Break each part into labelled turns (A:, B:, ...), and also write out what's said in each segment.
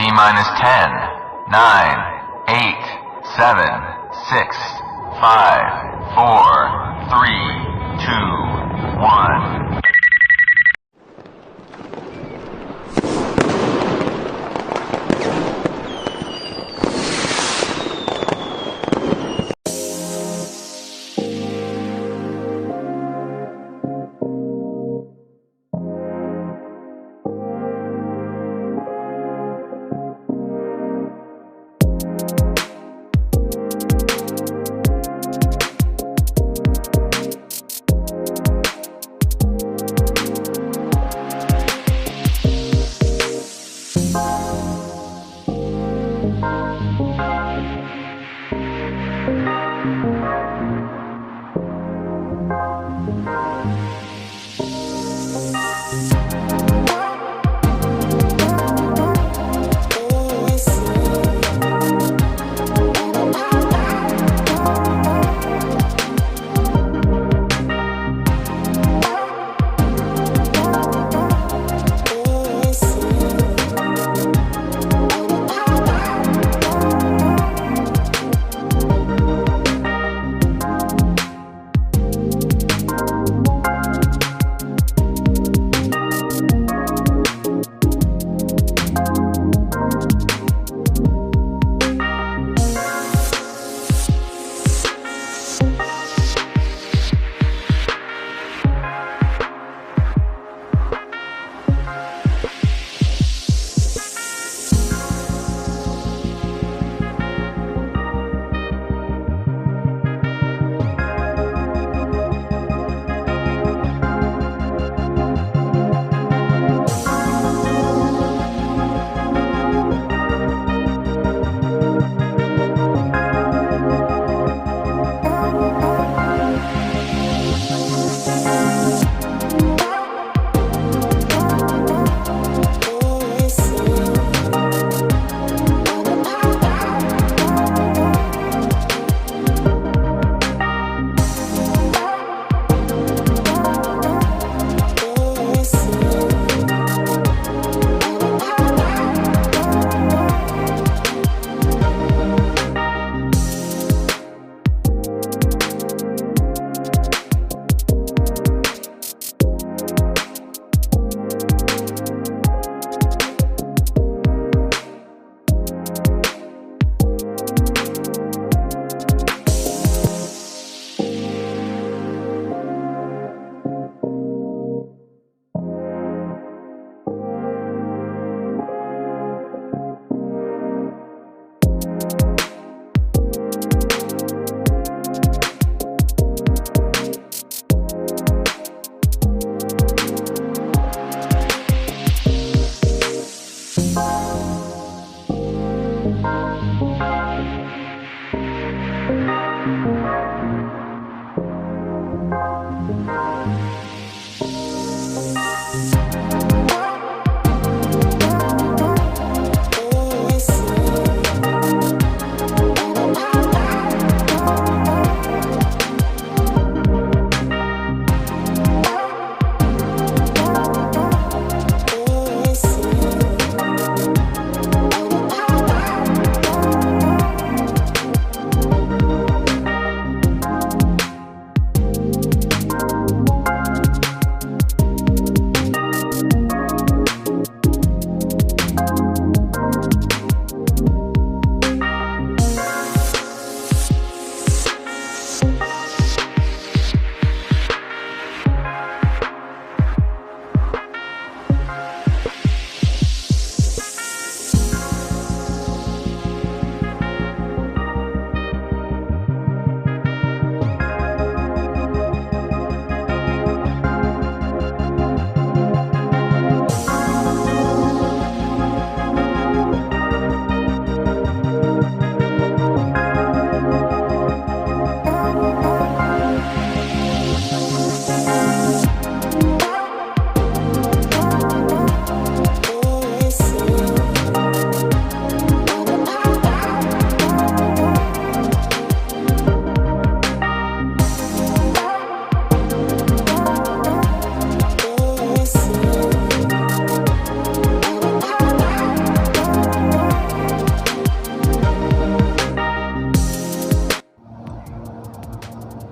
A: T-minus 10, 9, 8, 7, 6, 5, 4, 3, 2, 1.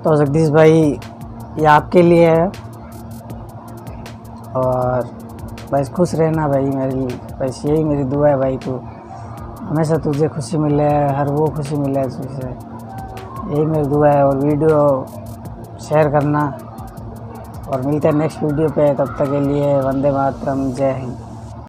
B: तो जगदीश भाई ये आपके लिए है, और बस खुश रहना भाई, मेरी बस यही मेरी दुआ है भाई, तू हमेशा तुझे खुशी मिले, हर वो खुशी मिले तुझे, यही मेरी दुआ है। और वीडियो शेयर करना, और मिलते हैं नेक्स्ट वीडियो पे, तब तक के लिए वंदे मातरम, जय हिंद।